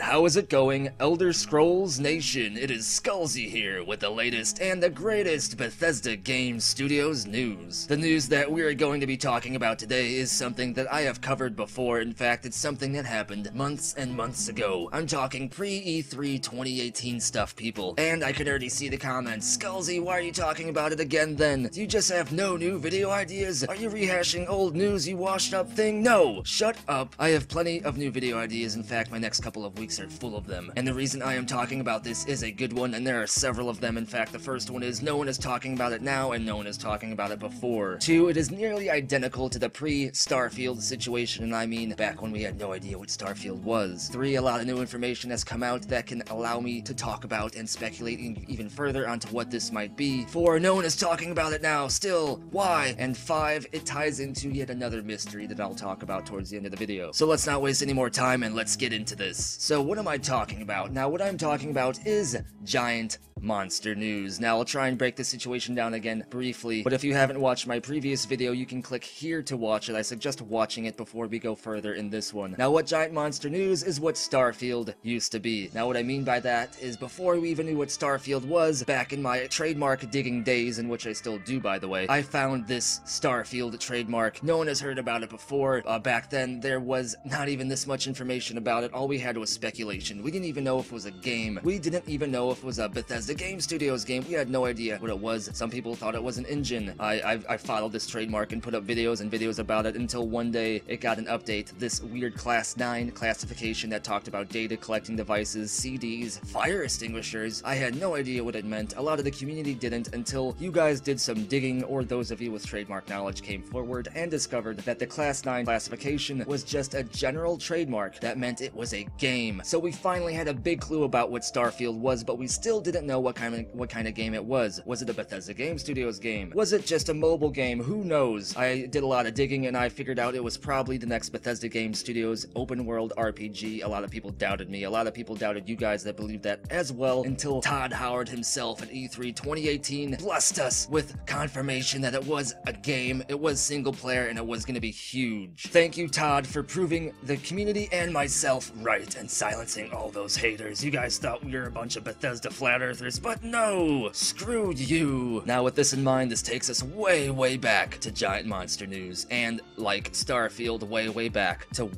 how is it going, Elder Scrolls Nation? It is Skullzi here with the latest and the greatest Bethesda Game Studios news. The news that we're going to be talking about today is something that I have covered before. In fact, it's something that happened months and months ago. I'm talking pre-E3 2018 stuff, people. And I can already see the comments. Skullzi, why are you talking about it again then? Do you just have no new video ideas? Are you rehashing old news, you washed up thing? No! Shut up. I have plenty of new video ideas. In fact, my next couple of weeks are full of them. And the reason I am talking about this is a good one, and there are several of them. In fact, the first one is no one is talking about it now, and no one is talking about it before. 2, it is nearly identical to the pre-Starfield situation, and I mean back when we had no idea what Starfield was. 3, a lot of new information has come out that can allow me to talk about and speculate even further onto what this might be. 4, no one is talking about it now, still, why? And 5, it ties into yet another mystery that I'll talk about towards the end of the video. So let's not waste any more time and let's get into this. So what am I talking about? Now, what I'm talking about is giant monster news. Now, I'll try and break the situation down again briefly, but if you haven't watched my previous video, you can click here to watch it. I suggest watching it before we go further in this one. Now, what giant monster news is what Starfield used to be. Now, what I mean by that is before we even knew what Starfield was, back in my trademark digging days, in which I still do, by the way, I found this Starfield trademark. No one has heard about it before. Back then, there was not even this much information about it. All we had was speculation. We didn't even know if it was a game. We didn't even know if it was a Bethesda Game Studios game. We had no idea what it was. Some people thought it was an engine. I followed this trademark and put up videos and videos about it until one day it got an update. This weird Class 9 classification that talked about data collecting devices, CDs, fire extinguishers. I had no idea what it meant. A lot of the community didn't until you guys did some digging, or those of you with trademark knowledge came forward and discovered that the Class 9 classification was just a general trademark that meant it was a game. So we finally had a big clue about what Starfield was, but we still didn't know what kind of game it was. Was it a Bethesda Game Studios game? Was it just a mobile game? Who knows? I did a lot of digging and I figured out it was probably the next Bethesda Game Studios open world RPG. A lot of people doubted me. A lot of people doubted you guys that believed that as well, until Todd Howard himself at E3 2018 blessed us with confirmation that it was a game, it was single player, and it was going to be huge. Thank you, Todd, for proving the community and myself right and silencing all those haters. You guys thought we were a bunch of Bethesda flat earthers, but no! Screw you! Now, with this in mind, this takes us way back to giant monster news, and like Starfield, way back to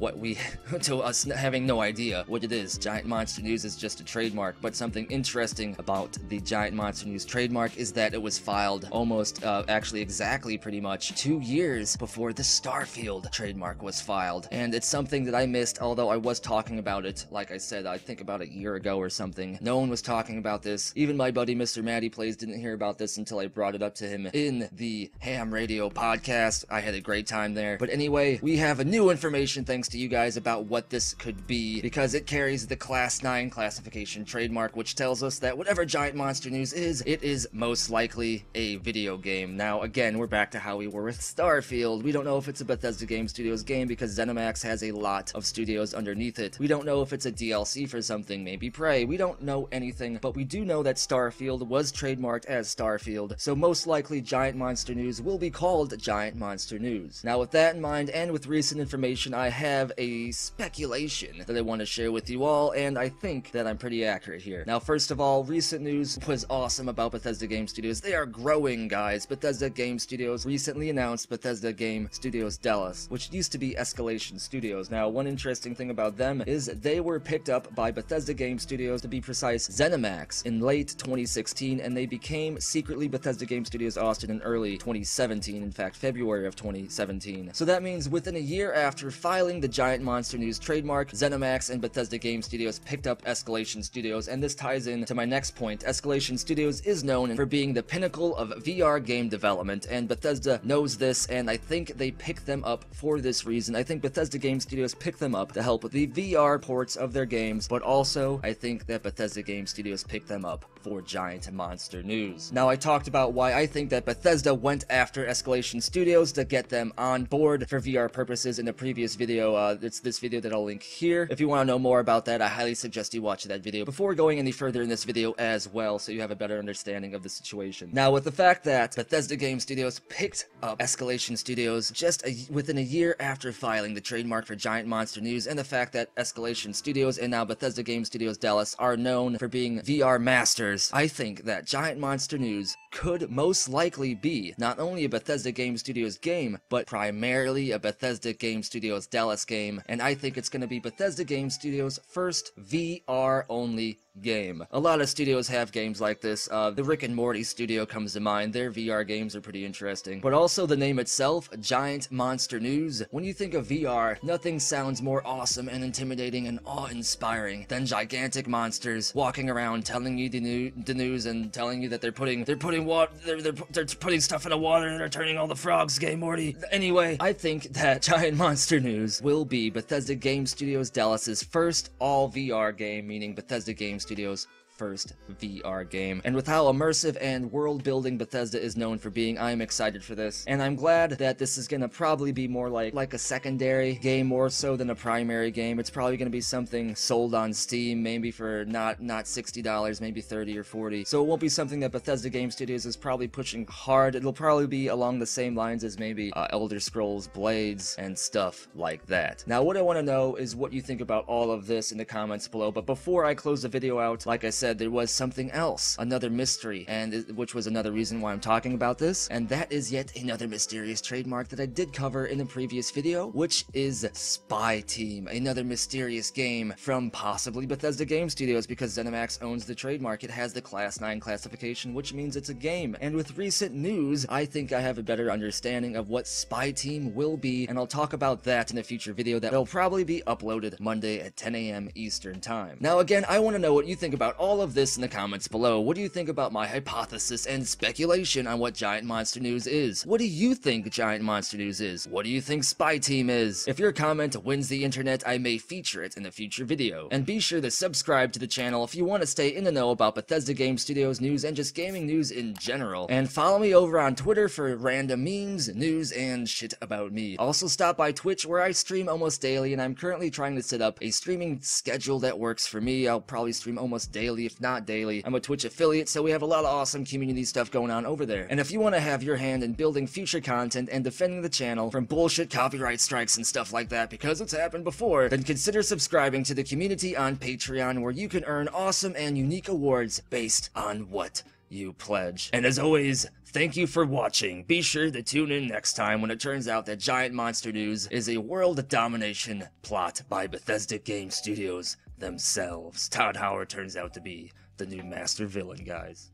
to us having no idea what it is. Giant monster news is just a trademark, but something interesting about the giant monster news trademark is that it was filed almost, actually exactly pretty much 2 years before the Starfield trademark was filed, and it's something that I missed, although I was talking about it, like I said, I think about a year ago or something. No one was talking about this. Even my buddy Mr. Matty Plays didn't hear about this until I brought it up to him in the Ham Radio podcast. I had a great time there. But anyway, we have new information thanks to you guys about what this could be, because it carries the Class 9 classification trademark, which tells us that whatever giant monster news is, it is most likely a video game. Now, again, we're back to how we were with Starfield. We don't know if it's a Bethesda Game Studios game because ZeniMax has a lot of studios underneath it. We don't know if it's a DLC for something, maybe Prey. We don't know anything, but we do know that Starfield was trademarked as Starfield, so most likely giant monster news will be called giant monster news. Now, with that in mind, and with recent information, I have a speculation that I want to share with you all, and I think that I'm pretty accurate here. Now, first of all, recent news was awesome about Bethesda Game Studios. They are growing, guys. Bethesda Game Studios recently announced Bethesda Game Studios Dallas, which used to be Escalation Studios. Now, one interesting thing about them is they were picked up by Bethesda Game Studios, to be precise, ZeniMax, in late 2016, and they became secretly Bethesda Game Studios Austin in early 2017, in fact, February of 2017. So that means within a year after filing the giant monster news trademark, ZeniMax and Bethesda Game Studios picked up Escalation Studios, and this ties in to my next point. Escalation Studios is known for being the pinnacle of VR game development, and Bethesda knows this, and I think they picked them up for this reason. I think Bethesda Game Studios picked them up to help with the VR ports of their games, but also I think that Bethesda Game Studios picked them up up for Giant Monster News. Now, I talked about why I think that Bethesda went after Escalation Studios to get them on board for VR purposes in a previous video. It's this video that I'll link here. If you want to know more about that, I highly suggest you watch that video before going any further in this video as well, so you have a better understanding of the situation. Now, with the fact that Bethesda Game Studios picked up Escalation Studios just within a year after filing the trademark for Giant Monster News, and the fact that Escalation Studios and now Bethesda Game Studios Dallas are known for being VR masters, I think that Giant Monster News could most likely be not only a Bethesda Game Studios game, but primarily a Bethesda Game Studios Dallas game, and I think it's going to be Bethesda Game Studios' first VR-only game. A lot of studios have games like this. The Rick and Morty studio comes to mind. Their VR games are pretty interesting. But also the name itself, Giant Monster News. When you think of VR, nothing sounds more awesome and intimidating and awe-inspiring than gigantic monsters walking around telling you the news and telling you that they're putting stuff in the water and they're turning all the frogs gay, Morty. Anyway, I think that Giant Monster News will be Bethesda Game Studios Dallas's first all VR game, meaning Bethesda Game Studios' first VR game. And with how immersive and world-building Bethesda is known for being, I am excited for this. And I'm glad that this is gonna probably be more like a secondary game more so than a primary game. It's probably gonna be something sold on Steam, maybe for not $60, maybe $30 or $40. So it won't be something that Bethesda Game Studios is probably pushing hard. It'll probably be along the same lines as maybe Elder Scrolls Blades and stuff like that. Now, what I want to know is what you think about all of this in the comments below. But before I close the video out, like I said, there was something else, another mystery, and which was another reason why I'm talking about this, and that is yet another mysterious trademark that I did cover in the previous video, which is Spy Team, another mysterious game from possibly Bethesda Game Studios, because ZeniMax owns the trademark. It has the Class 9 classification, which means it's a game, and with recent news, I think I have a better understanding of what Spy Team will be, and I'll talk about that in a future video that will probably be uploaded Monday at 10 a.m. Eastern Time. Now again, I want to know what you think about all of this in the comments below. What do you think about my hypothesis and speculation on what Giant Monster News is? What do you think Giant Monster News is? What do you think Spy Team is? If your comment wins the internet, I may feature it in a future video. And be sure to subscribe to the channel if you want to stay in the know about Bethesda Game Studios news and just gaming news in general. And follow me over on Twitter for random memes, news, and shit about me. Also stop by Twitch where I stream almost daily, and I'm currently trying to set up a streaming schedule that works for me. I'll probably stream almost daily, if not daily. I'm a Twitch affiliate, so we have a lot of awesome community stuff going on over there. And if you want to have your hand in building future content and defending the channel from bullshit copyright strikes and stuff like that, because it's happened before, then consider subscribing to the community on Patreon, where you can earn awesome and unique awards based on what you pledge. And as always, thank you for watching. Be sure to tune in next time when it turns out that Giant Monster News is a world domination plot by Bethesda Game Studios themselves. Todd Howard turns out to be the new master villain, guys.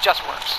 just works.